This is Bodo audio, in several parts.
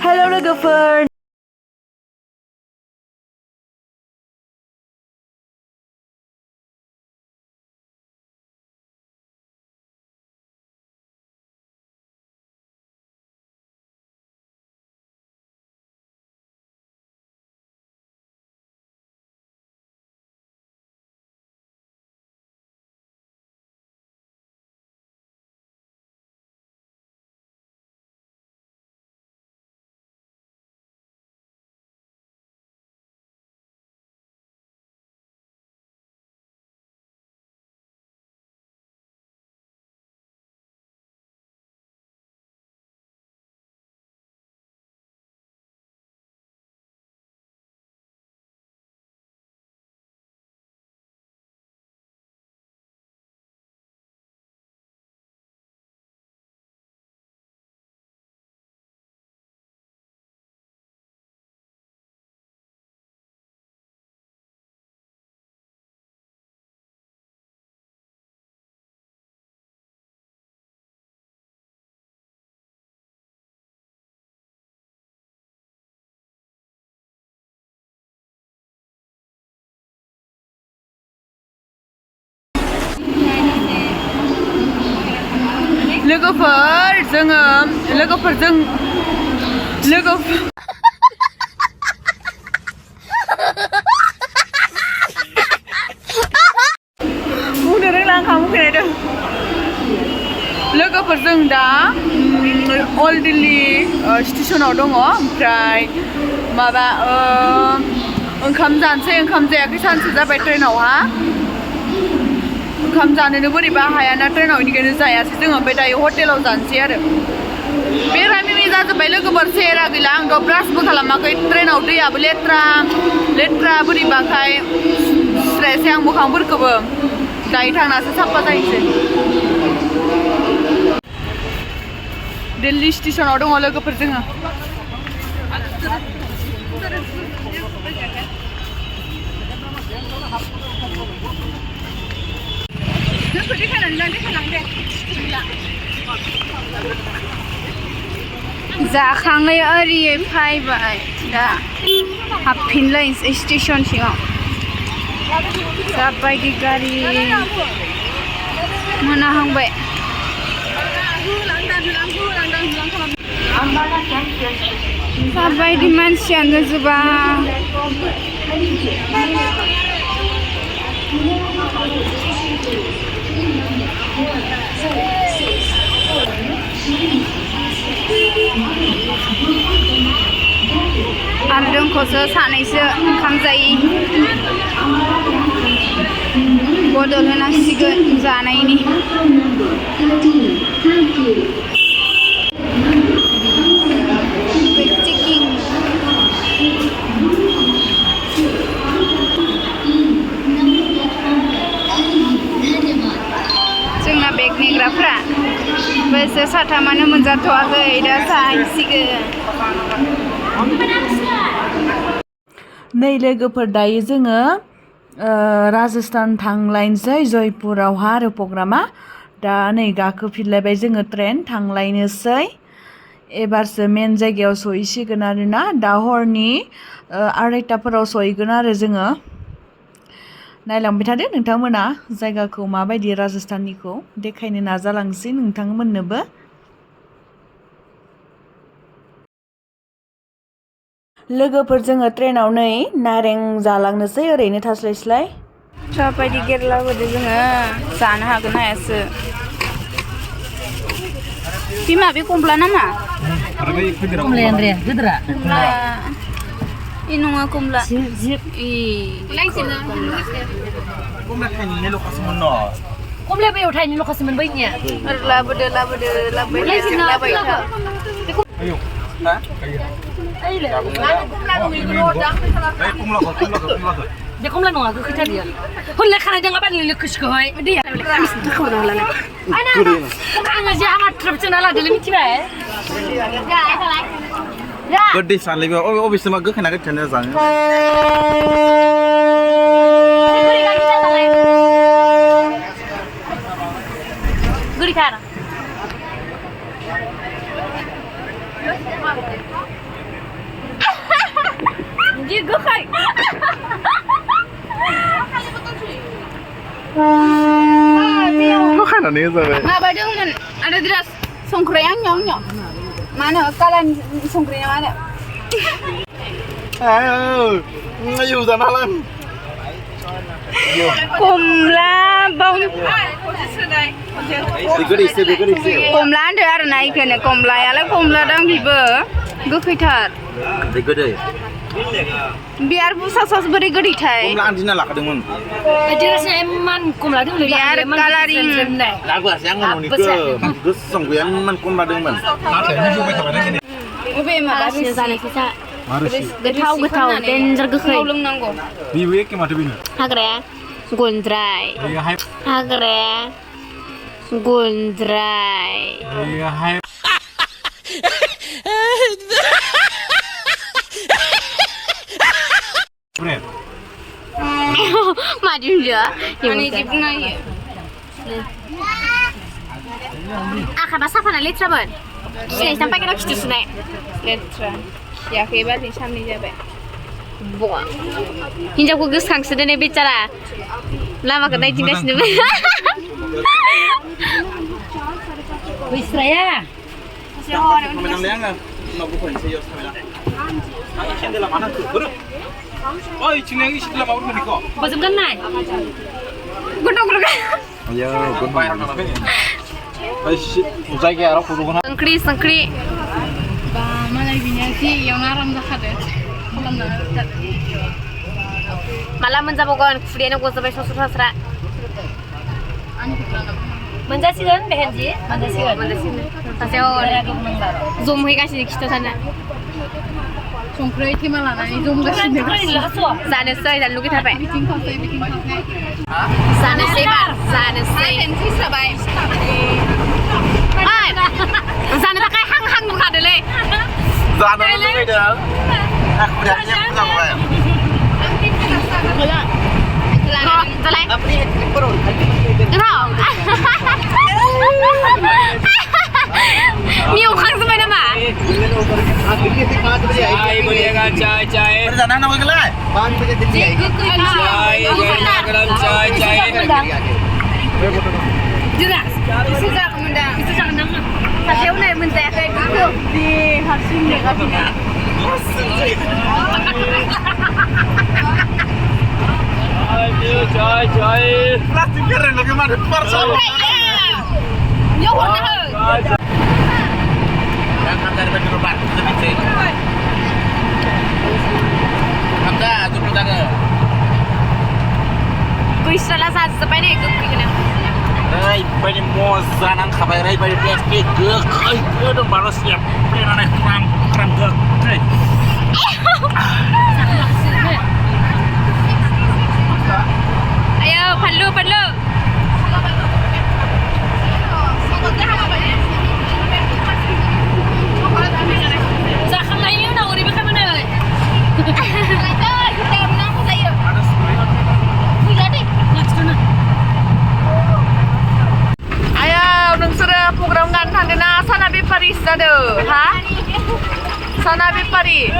Hello logoper. Logoper, logoper bunuh roंला kamu kira logoperजों दा Old Delhi स्टेशनाव दङ ओमफ्राय माबा ओंखाम जानोसै ओंखाम जायाखै सानसे जाबाय ट्रेनावहा ओंखाम जानोनो बोरैबा हायाना ट्रेनाव इनिखायनो जायासै जोङो ओमफ्राय दायो हटेलाव जानोसै आरो बेरामिनि जाजोब्बाय लोगोफोर सेहेरा गैला आंथ' ब्रासबो खालामाखै ट्रेनाव दैयाबो लेथ्रा बोरैबाखाय सुस्रायासै आं मोखांफोरखौबो दायो थांनासो साफा जाहैसै दिल्ली स्टेशनाव दङ लोगोफोर जोङो जाखाङै ओरियै फैबाय दा हाबफिनलायनोसै स्टेशन सिङाव जाबायदि गारि मोनाहांबाय जाबायदि मानसियानो जोबा आरो जोंखौसो सानैसो ओंखाम जायि बदल होनांसिगोन जानायनि जोंना बेग नेग्राफ्रा बैसोर साथामानो मोनजाथ'वाखै दा जाहैसिगोन नै लोगोफोर दायो जोङो राजस्थान थांलायनोसै जयपुरावहा आरो प्रग्रामा दा नै गाखोफिनलायबाय जोङो ट्रेन थांलायनोसै एबारसो मेन जायगायाव सहैसिगोन आरोना दा हरनि 2:30फोराव सहैगोन आरो जोङो नायलांबाय थादो नोंथांमोना जायगाखौ माबायदि राजस्थाननिखौ देखायनो नाजालांसै नोंथांमोननोबो लोगोफोर जोङो ट्रेनाव नै नारें जालांनोसै ओरैनो थास्लायस्लाय जाबायदि गेरलाबोदो जोङो जानो हागोन हायासो बिमा बे कमला नामा कमलाया आन्द्राया गोदोरा इ नङा कमला कमला थाइनैल' ल'खासोमोन न' कमलाया बैयाव थाइनै ल'खासोमोन बैनिया लाबोदो लाबाय था हा दे कमला नङा गोखैथार बियो हनलाय खानाय दङ बारलि लोखोसखौहाय दैया आङो जे आंहा ट्रिपसोना लादोलै मिथिबाय गोदै सानलै बे अबेसो मा गोखैना गोथानो जानो गोदैथार Ih, gokai. Gokai nanti sampai. Apa dong? Ada deras songkre yang nyong. Mana kalian songkrenya mana? Ayo, ngayu sana lan. Komla bau. Komla ada arena ikan komla ya lah komla dang bibe. Gokaitar. Gede. Biar pusat sos beri gede thai. Komla andina lah kadang. Dirasnya eman komla dong lebih Biar kalaring. Lagu yang ngomong ni ke, terus songgu yang man komla dengan. Ube malah sih sana kita Marisi. getau danger gekai Ngolong nanggo. Biwe ke mata bina. agre gondrai Iya hype. agre gondrai Iya hype. Bread. maju dia Ani jipna ye. bahasa apa litra ban sini sampai kena kitu sunai Letra. Ya hebat ni samni jabe. buah hinjauku goeskangsो dene bicara लामाखौ नायथिंगासिनो Wisraya Menang dia enggak? Mau bukan saya sama. Aku sendiri mana tuh? Bro. Oh, ini sih dalam awal kok. Bosum kan naik gunung Ayo, gue bayar nama ini. Usai ke arah kurugan. sengkri Ba malai binya si yang naram zakade. malah menjabokan kuliahnya gue sampai sosok-sosok menjasikan behenji menjasikan taseo zoom kasih kita sana Songkre itu malah nani zoom kasih. sana saya dan lu kita apa Bikin kafe. sana sebar sana say Tensi sabai. ay sana tak kayak hang bukan dulu Jangan dulu beda. Aku udah nyiap sama. Jelek. Tapi Bro. Gerong. Miu khang sampai nama. चाय बनेगा चाय चाय Perjalanan nama gelai. 5 बजे दिल्ली आएगी. चाय गरम चाय चाय Jelas. Bisa kemudian. Bisa jangan nama. Taseo nih mentah kayak gitu di hasil deh katanya. चाय चाय Plastik keren lagi mana? Parcel. Yo warna. Yang dari baju lebat, lebih cek. Kamda, tu pertama. Gue salah satu sampai nih gue kena. Rai, baju moza nang kabar rai baju plastik gek. Ay, udah balas siap. Pernah naik kram gek. Rai. Ayo, panlu. Zakam lainnya udah uri bakal mana? Kita menang saya. Ayo, nungsura program kan tandina sana bipari sada, ha? Sana bipari.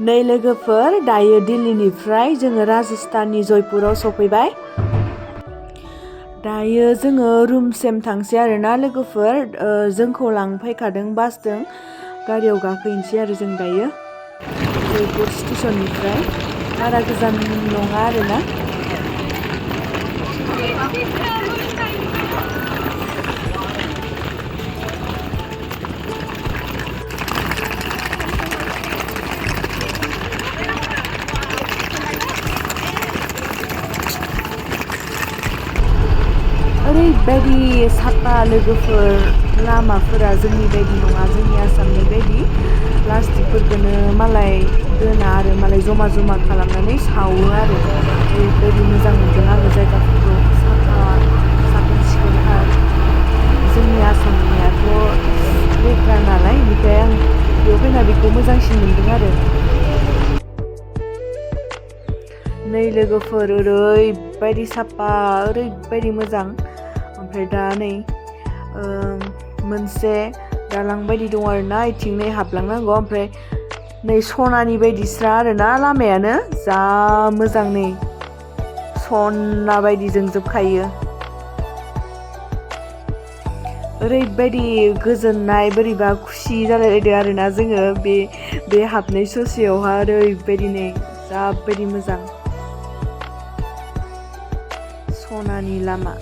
नै लोगोफोर दायो दिल्लीनिफ्राय जोङो राजस्थाननि जयपुराव सफैबाय दायो जोङो रुमसिम थांसै आरोना लोगोफोर जोंखौ लांफैखादों बासजों गारियाव गाखोहैनोसै आरो जों दायो जयपुर स्टेशननिफ्राय बारा गोजान नङा आरोना ओरैबायदि साफा लोगोफोर लामाफोरा जोंनि बायदि नङा जोंनि आसामनि बायदि प्लास्टिकफोरखौनो मालाय दोना आरो मालाय जमा जमा खालामनानै सावो आरो ओरैबायदि मोजां मोनदों आङो जायगाफोरखौ साफा साखोन सिखोनथार जोंनि आसामनियाथ' लेथ्रा नालाय बेनिखाय आं बेयाव फैना बेखौ मोजांसिन मोनदों आरो नै लोगोफोर ओरैबायदि साफा ओरैबायदि मोजां ओमफ्राय दा नै मोनसे दालां बायदि दं आरोना इथिंनै हाबलांनांगौ ओमफ्राय नै सनानि बायदिस्रा आरोना लामायानो जा मोजां नै सना बायदि जोंजोबखायो ओरैबायदि गोजोननाय बोरैबा खुसि जालायलायदों आरोना जोङो बे हाबनाय ससेयावहा ओरैबायदि नै जाबायदि मोजां सनानि लामा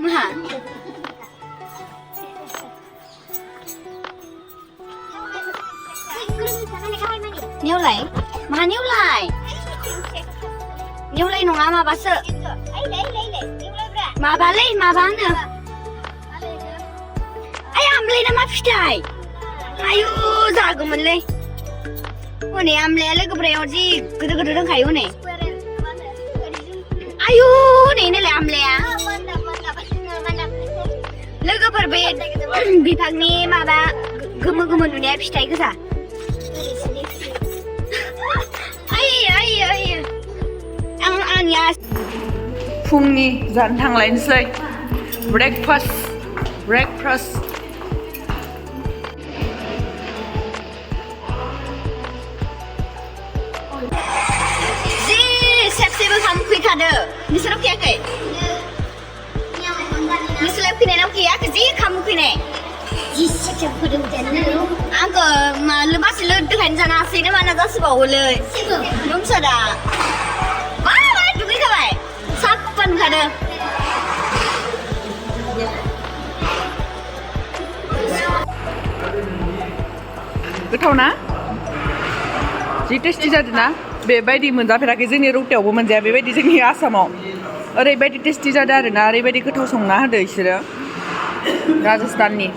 Maha. Nêu lại. Maha nêu lại. Nêu lại nong ama basa. Ma balai ma bana. Ay amle na ma fitai. Ayo jagoman le. Hone amle le gobre oji gede-gede dong kayu ne. Ayo ne le amle ya. लोगोफोर बे बिफांनि माबा गोमो गोमो नुनाया फिथाइ गोजा आंनिया फुंनि जानो थांलायनोसै ब्रेकफास्ट जि सेबसेबो ओंखाम उखैखादो नोंसोर उखैयाखै नोंसोरलाय उखैनाय उखैयाखै जि ओंखाम उखैनाय आंखौ मासे लोदोखायनो जानो हासैनो माना जासिबावोलै नोंसोरा मा दुगैखाबाय साफा नुखादों गोथाव ना जि टेस्टि जादों ना बेबायदि मोनजाफेराखै जोंनि रौतायावबो मोनजाया बेबायदि जोंनि आसामाव ओरैबायदि टेस्टि जादों आरोना ओरैबायदि गोथाव संना होदो बिसोरो राजस्थाननि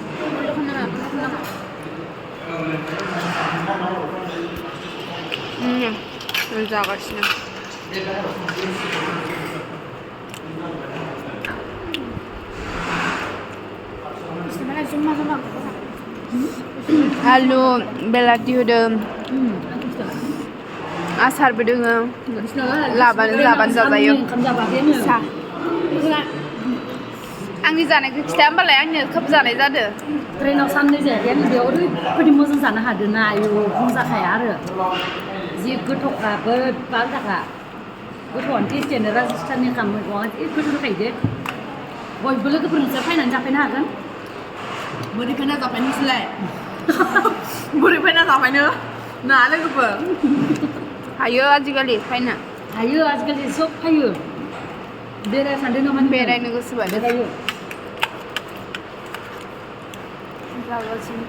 जागासिनो आलु बेलाथि होदों आसारबो दोङो लाबानो जाजायो साह आंनि जानायखौ खिथा होमबालाय आंनो खोब जानाय जादो ट्रेनाव साननै जायाखै आं बेयाव ओरैबायदि मोजां जानो हादों ना आयु बुंजाखाया आरो जि गोथावखाबो बालदाखा गोथावआनो टेस्टियानो राजस्थाननि ओंखाम मैगङा जि गोथाव जाखायो दे बयबो लोगोफोर नोंसोर फैनानै जाफैनो हागोन बोरै फैना जाफैनो नोंसोरलाय बोरै फैना जाफैनो ना लोगोफोर हायो आजिखालि फायना हायो आजिखालि सब फैयो बेरायनो सानदों नामा बेरायनो गोसोबानो फैयो जागासिनो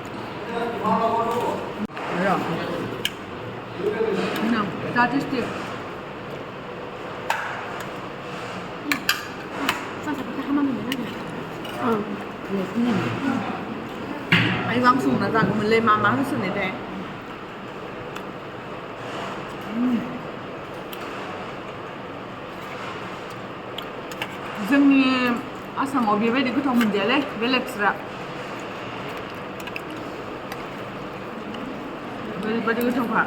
जा टेस्टि आयु आं संना जागौमोनलै मा होसोनायथाय जोंनि आसामाव बेबायदि गोथाव मोनजायालै बेलेगफ्रा ओरैबायदि गोथावखा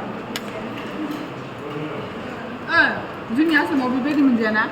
जोंनि आसामाव बेबायदि मोनजायाना